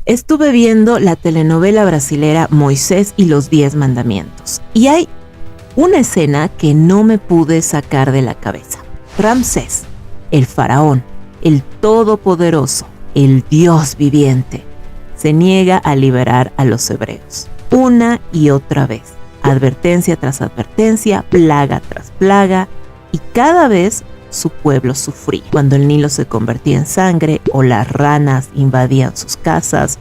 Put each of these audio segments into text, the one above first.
Estuve viendo la telenovela brasilera Moisés y los 10 mandamientos. Y hay una escena que no me pude sacar de la cabeza. Ramsés, el faraón, el todopoderoso, el Dios viviente, se niega a liberar a los hebreos. Una y otra vez. Advertencia tras advertencia, plaga tras plaga. Y cada vez su pueblo sufría. Cuando el Nilo se convertía en sangre, o las ranas invadían sus casas,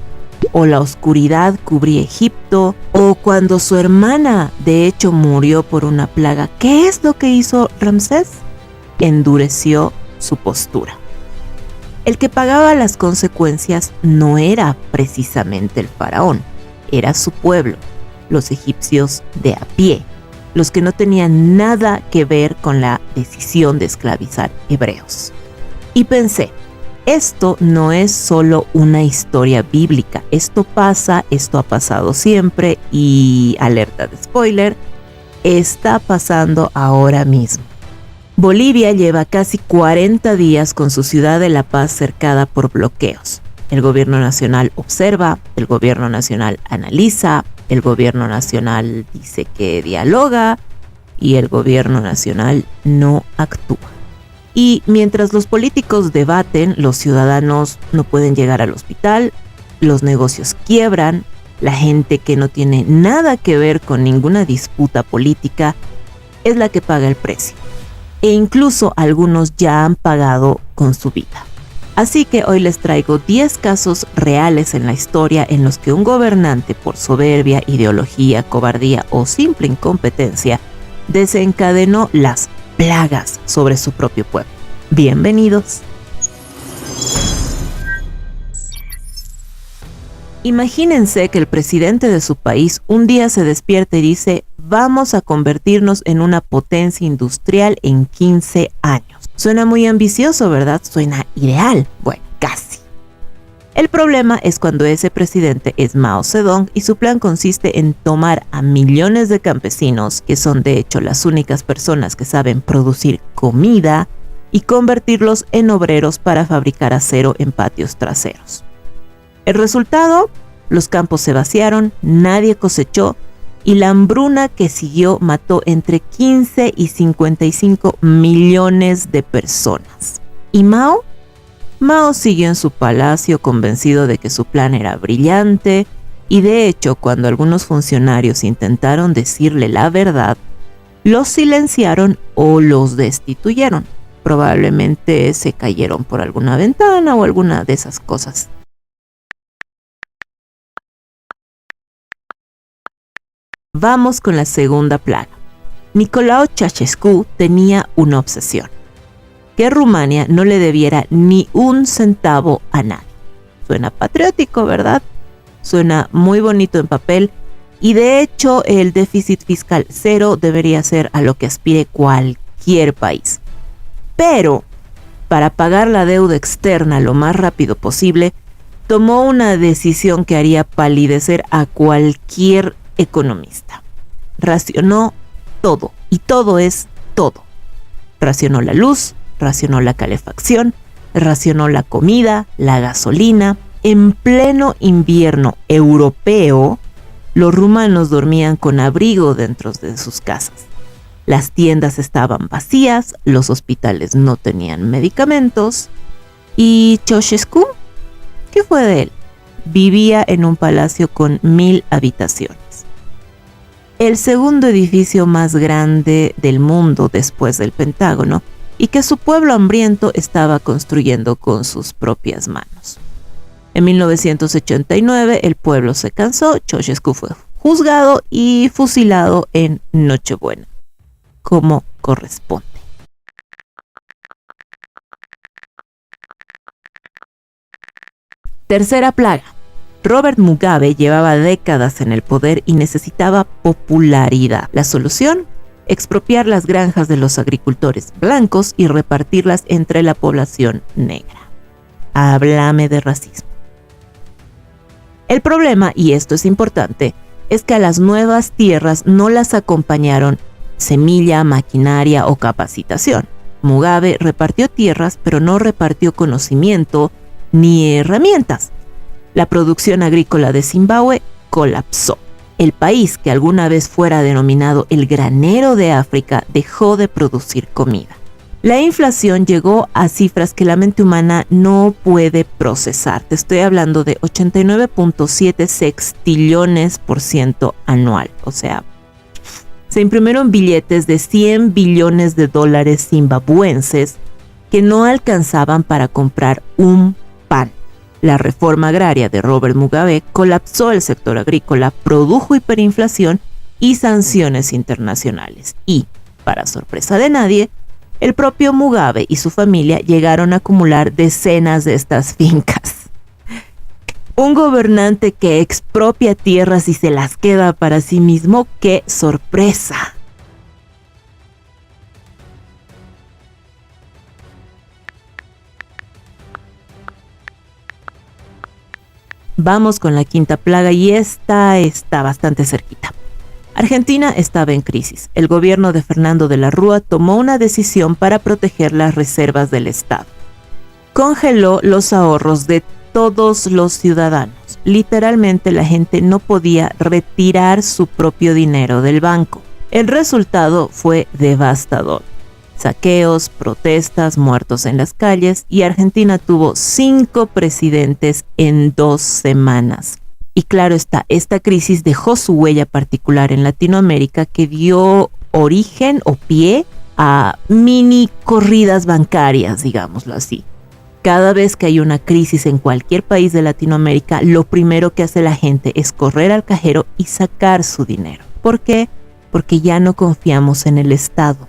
o la oscuridad cubría Egipto, o cuando su hermana de hecho murió por una plaga. ¿Qué es lo que hizo Ramsés? Endureció su postura. El que pagaba las consecuencias no era precisamente el faraón, era su pueblo, los egipcios de a pie, los que no tenían nada que ver con la decisión de esclavizar hebreos. Y pensé, esto no es solo una historia bíblica, esto ha pasado siempre y, alerta de spoiler, está pasando ahora mismo. Bolivia lleva casi 40 días con su ciudad de La Paz cercada por bloqueos. El gobierno nacional observa, el gobierno nacional analiza, el gobierno nacional dice que dialoga y el gobierno nacional no actúa. Y mientras los políticos debaten, los ciudadanos no pueden llegar al hospital, los negocios quiebran, la gente que no tiene nada que ver con ninguna disputa política es la que paga el precio. E incluso algunos ya han pagado con su vida. Así que hoy les traigo 10 casos reales en la historia en los que un gobernante, por soberbia, ideología, cobardía o simple incompetencia, desencadenó las plagas sobre su propio pueblo. Bienvenidos. Imagínense que el presidente de su país un día se despierta y dice: vamos a convertirnos en una potencia industrial en 15 años. Suena muy ambicioso, ¿verdad? Suena ideal. Bueno, casi. El problema es cuando ese presidente es Mao Zedong y su plan consiste en tomar a millones de campesinos, que son de hecho las únicas personas que saben producir comida, y convertirlos en obreros para fabricar acero en patios traseros. El resultado, los campos se vaciaron, nadie cosechó, y la hambruna que siguió mató entre 15 y 55 millones de personas. ¿Y Mao? Mao siguió en su palacio convencido de que su plan era brillante, y de hecho cuando algunos funcionarios intentaron decirle la verdad, los silenciaron o los destituyeron. Probablemente se cayeron por alguna ventana o alguna de esas cosas. Vamos con la segunda plaga. Nicolae Ceausescu tenía una obsesión: que Rumania no le debiera ni un centavo a nadie. Suena patriótico, ¿verdad? Suena muy bonito en papel, y de hecho el déficit fiscal cero debería ser a lo que aspire cualquier país. Pero, para pagar la deuda externa lo más rápido posible, tomó una decisión que haría palidecer a cualquier economista. Racionó todo, y todo es todo. Racionó la luz, racionó la calefacción, racionó la comida, la gasolina. En pleno invierno europeo, los rumanos dormían con abrigo dentro de sus casas. Las tiendas estaban vacías, los hospitales no tenían medicamentos. ¿Y Ceausescu? ¿Qué fue de él? Vivía en un palacio con 1000 habitaciones. El segundo edificio más grande del mundo después del Pentágono, y que su pueblo hambriento estaba construyendo con sus propias manos. En 1989 el pueblo se cansó, Ceausescu fue juzgado y fusilado en Nochebuena, como corresponde. Tercera plaga. Robert Mugabe llevaba décadas en el poder y necesitaba popularidad. La solución: expropiar las granjas de los agricultores blancos y repartirlas entre la población negra. Háblame de racismo. El problema, y esto es importante, es que a las nuevas tierras no las acompañaron semilla, maquinaria o capacitación. Mugabe repartió tierras, pero no repartió conocimiento ni herramientas. La producción agrícola de Zimbabue colapsó. El país, que alguna vez fuera denominado el granero de África, dejó de producir comida. La inflación llegó a cifras que la mente humana no puede procesar. Te estoy hablando de 89.7 sextillones % anual. O sea, se imprimieron billetes de 100 billones de dólares zimbabuenses que no alcanzaban para comprar un pan. La reforma agraria de Robert Mugabe colapsó el sector agrícola, produjo hiperinflación y sanciones internacionales. Y, para sorpresa de nadie, el propio Mugabe y su familia llegaron a acumular decenas de estas fincas. Un gobernante que expropia tierras y se las queda para sí mismo, ¡qué sorpresa! Vamos con la quinta plaga y esta está bastante cerquita. Argentina estaba en crisis. El gobierno de Fernando de la Rúa tomó una decisión para proteger las reservas del Estado. Congeló los ahorros de todos los ciudadanos. Literalmente la gente no podía retirar su propio dinero del banco. El resultado fue devastador. Saqueos, protestas, muertos en las calles, y Argentina tuvo 5 presidentes en 2 semanas. Y claro está, esta crisis dejó su huella particular en Latinoamérica, que dio origen o pie a mini corridas bancarias, digámoslo así. Cada vez que hay una crisis en cualquier país de Latinoamérica, lo primero que hace la gente es correr al cajero y sacar su dinero. ¿Por qué? Porque ya no confiamos en el Estado.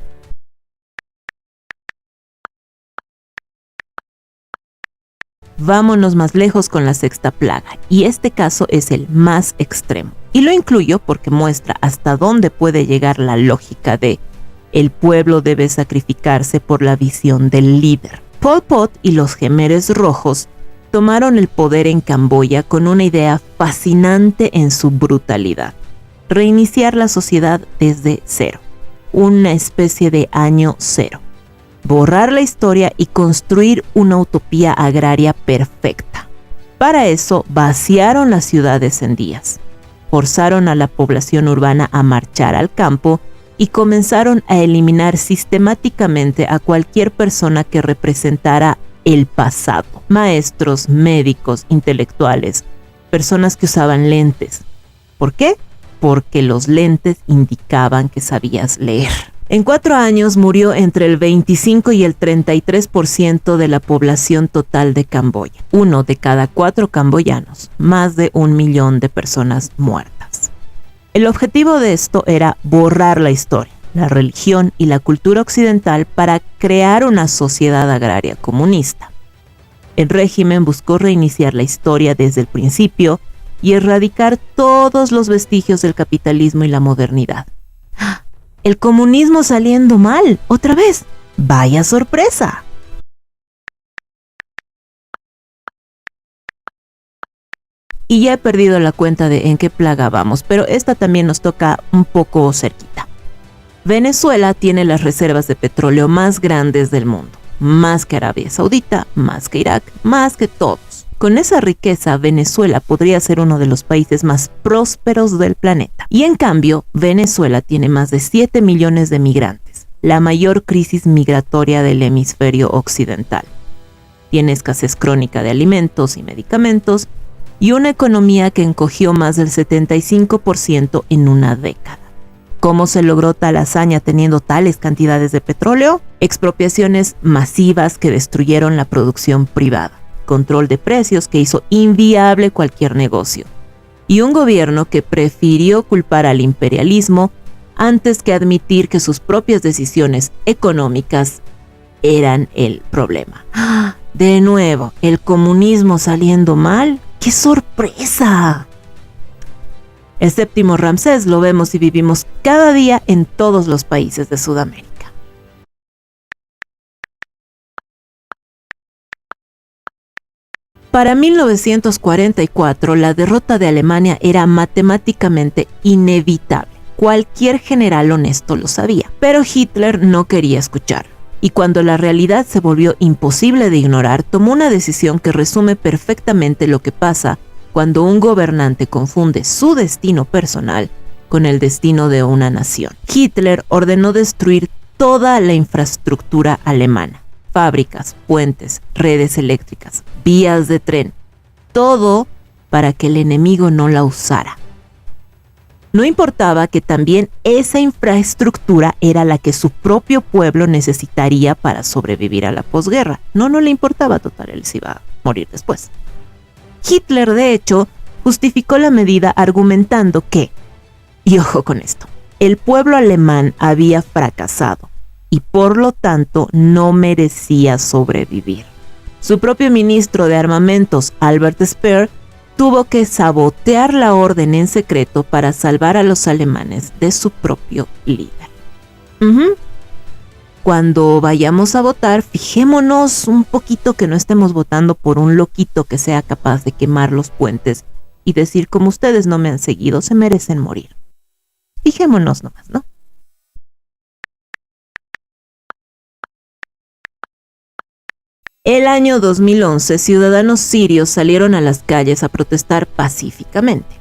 Vámonos más lejos con la sexta plaga, y este caso es el más extremo. Y lo incluyo porque muestra hasta dónde puede llegar la lógica de el pueblo debe sacrificarse por la visión del líder. Pol Pot y los Jemeres Rojos tomaron el poder en Camboya con una idea fascinante en su brutalidad: reiniciar la sociedad desde cero, una especie de año cero. Borrar la historia y construir una utopía agraria perfecta. Para eso vaciaron las ciudades en días, forzaron a la población urbana a marchar al campo y comenzaron a eliminar sistemáticamente a cualquier persona que representara el pasado. Maestros, médicos, intelectuales, personas que usaban lentes. ¿Por qué? Porque los lentes indicaban que sabías leer. En 4 años murió entre el 25 y el 33% de la población total de Camboya. 1 de cada 4 camboyanos, más de 1 millón de personas muertas. El objetivo de esto era borrar la historia, la religión y la cultura occidental para crear una sociedad agraria comunista. El régimen buscó reiniciar la historia desde el principio y erradicar todos los vestigios del capitalismo y la modernidad. El comunismo saliendo mal, otra vez. ¡Vaya sorpresa! Y ya he perdido la cuenta de en qué plaga vamos, pero esta también nos toca un poco cerquita. Venezuela tiene las reservas de petróleo más grandes del mundo. Más que Arabia Saudita, más que Irak, más que todos. Con esa riqueza, Venezuela podría ser uno de los países más prósperos del planeta. Y en cambio, Venezuela tiene más de 7 millones de migrantes, la mayor crisis migratoria del hemisferio occidental. Tiene escasez crónica de alimentos y medicamentos y una economía que encogió más del 75% en una década. ¿Cómo se logró tal hazaña teniendo tales cantidades de petróleo? Expropiaciones masivas que destruyeron la producción privada, control de precios que hizo inviable cualquier negocio, y un gobierno que prefirió culpar al imperialismo antes que admitir que sus propias decisiones económicas eran el problema. De nuevo, el comunismo saliendo mal. ¡Qué sorpresa! El séptimo Ramsés lo vemos y vivimos cada día en todos los países de Sudamérica. Para 1944, la derrota de Alemania era matemáticamente inevitable. Cualquier general honesto lo sabía, pero Hitler no quería escucharlo. Y cuando la realidad se volvió imposible de ignorar, tomó una decisión que resume perfectamente lo que pasa cuando un gobernante confunde su destino personal con el destino de una nación. Hitler ordenó destruir toda la infraestructura alemana, fábricas, puentes, redes eléctricas, vías de tren, todo para que el enemigo no la usara. No importaba que también esa infraestructura era la que su propio pueblo necesitaría para sobrevivir a la posguerra. No le importaba, total, él se iba a morir después. Hitler, de hecho, justificó la medida argumentando que, y ojo con esto, el pueblo alemán había fracasado y por lo tanto no merecía sobrevivir. Su propio ministro de armamentos, Albert Speer, tuvo que sabotear la orden en secreto para salvar a los alemanes de su propio líder. Cuando vayamos a votar, fijémonos un poquito que no estemos votando por un loquito que sea capaz de quemar los puentes y decir, como ustedes no me han seguido, se merecen morir. Fijémonos nomás, ¿no? El año 2011, ciudadanos sirios salieron a las calles a protestar pacíficamente.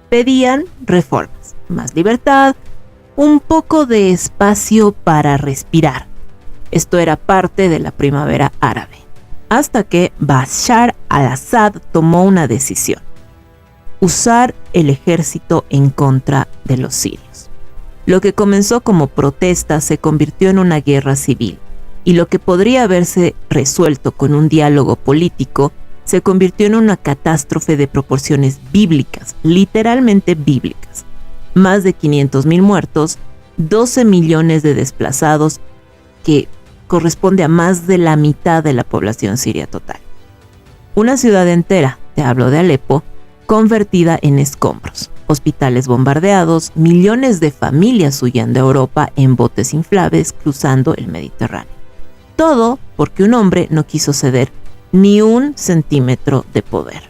Pedían reformas, más libertad, un poco de espacio para respirar. Esto era parte de la primavera árabe. Hasta que Bashar al-Assad tomó una decisión: usar el ejército en contra de los sirios. Lo que comenzó como protesta se convirtió en una guerra civil. Y lo que podría haberse resuelto con un diálogo político se convirtió en una catástrofe de proporciones bíblicas, literalmente bíblicas. Más de 500,000 muertos, 12 millones de desplazados, que corresponde a más de la mitad de la población siria total. Una ciudad entera, te hablo de Alepo, convertida en escombros. Hospitales bombardeados, millones de familias huían de Europa en botes inflables cruzando el Mediterráneo. Todo porque un hombre no quiso ceder ni un centímetro de poder.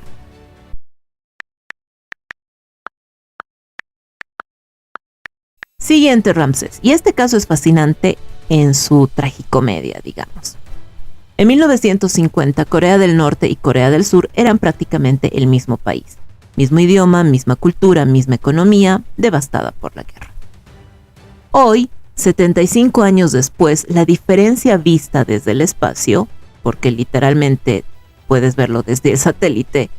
Siguiente, Ramsés. Y este caso es fascinante en su tragicomedia, digamos. En 1950, Corea del Norte y Corea del Sur eran prácticamente el mismo país. Mismo idioma, misma cultura, misma economía, devastada por la guerra. Hoy, 75 años después, la diferencia vista desde el espacio, porque literalmente puedes verlo desde el satélite,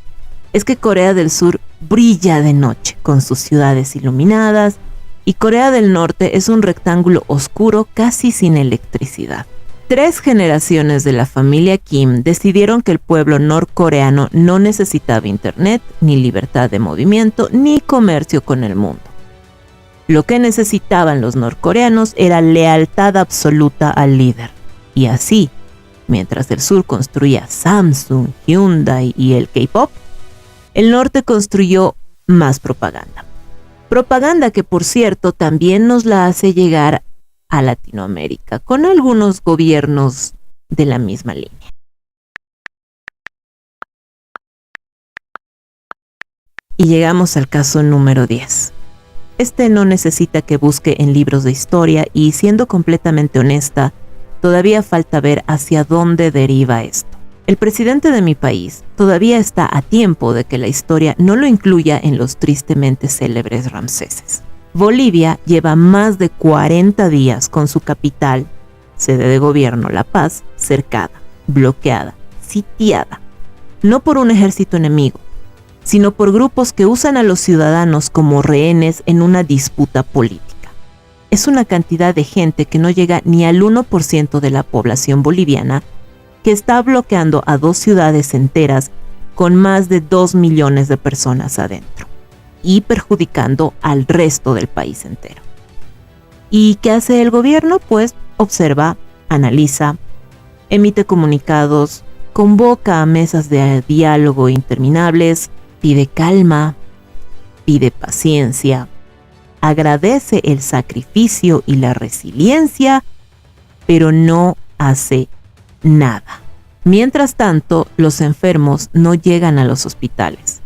es que Corea del Sur brilla de noche con sus ciudades iluminadas y Corea del Norte es un rectángulo oscuro casi sin electricidad. 3 generaciones de la familia Kim decidieron que el pueblo norcoreano no necesitaba internet, ni libertad de movimiento, ni comercio con el mundo. Lo que necesitaban los norcoreanos era lealtad absoluta al líder. Y así, mientras el sur construía Samsung, Hyundai y el K-pop, el norte construyó más propaganda. Propaganda que, por cierto, también nos la hace llegar a Latinoamérica, con algunos gobiernos de la misma línea. Y llegamos al caso número 10. Este no necesita que busque en libros de historia y, siendo completamente honesta, todavía falta ver hacia dónde deriva esto. El presidente de mi país todavía está a tiempo de que la historia no lo incluya en los tristemente célebres Ramseses. Bolivia lleva más de 40 días con su capital, sede de gobierno, La Paz, cercada, bloqueada, sitiada, no por un ejército enemigo, sino por grupos que usan a los ciudadanos como rehenes en una disputa política. Es una cantidad de gente que no llega ni al 1% de la población boliviana, que está bloqueando a 2 ciudades enteras con más de 2 millones de personas adentro y perjudicando al resto del país entero. ¿Y qué hace el gobierno? Pues observa, analiza, emite comunicados, convoca a mesas de diálogo interminables, pide calma, pide paciencia, agradece el sacrificio y la resiliencia, pero no hace nada. Mientras tanto, los enfermos no llegan a los hospitales.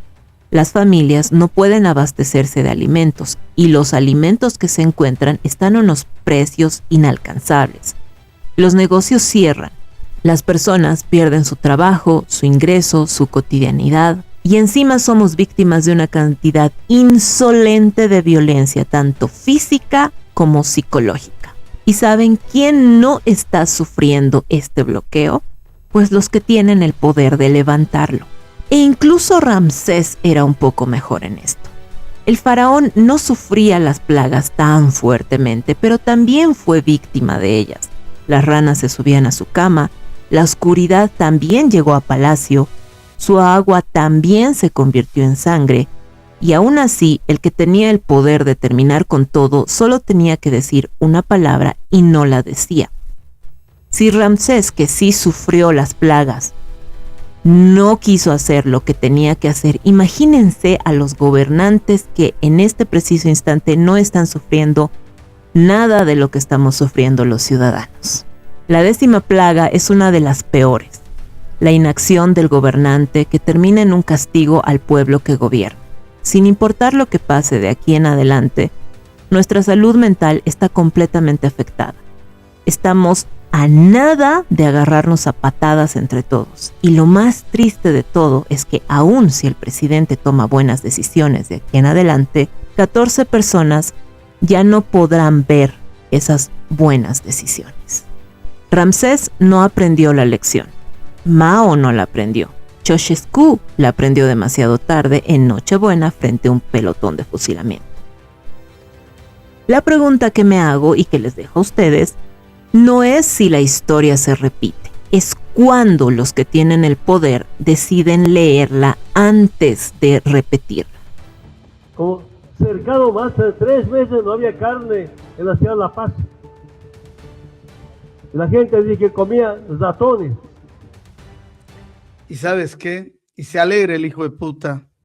Las familias no pueden abastecerse de alimentos y los alimentos que se encuentran están a unos precios inalcanzables. Los negocios cierran, las personas pierden su trabajo, su ingreso, su cotidianidad Y encima somos víctimas de una cantidad insolente de violencia, tanto física como psicológica. ¿Y saben quién no está sufriendo este bloqueo? Pues los que tienen el poder de levantarlo. E incluso Ramsés era un poco mejor en esto. El faraón no sufría las plagas tan fuertemente, pero también fue víctima de ellas. Las ranas se subían a su cama, la oscuridad también llegó a palacio, su agua también se convirtió en sangre, y aún así el que tenía el poder de terminar con todo solo tenía que decir una palabra y no la decía. Si Ramsés, que sí sufrió las plagas, no quiso hacer lo que tenía que hacer, imagínense a los gobernantes que en este preciso instante no están sufriendo nada de lo que estamos sufriendo los ciudadanos. La 10ª plaga es una de las peores, la inacción del gobernante que termina en un castigo al pueblo que gobierna. Sin importar lo que pase de aquí en adelante, nuestra salud mental está completamente afectada. Estamos a nada de agarrarnos a patadas entre todos. Y lo más triste de todo es que aun si el presidente toma buenas decisiones de aquí en adelante, 14 personas ya no podrán ver esas buenas decisiones. Ramsés no aprendió la lección. Mao no la aprendió. Ceausescu la aprendió demasiado tarde en Nochebuena frente a un pelotón de fusilamiento. La pregunta que me hago y que les dejo a ustedes no es si la historia se repite, es cuando los que tienen el poder deciden leerla antes de repetirla. Como cercano más de 3 meses no había carne en la ciudad de La Paz. La gente dice que comía ratones. ¿Y sabes qué? Y se alegra el hijo de puta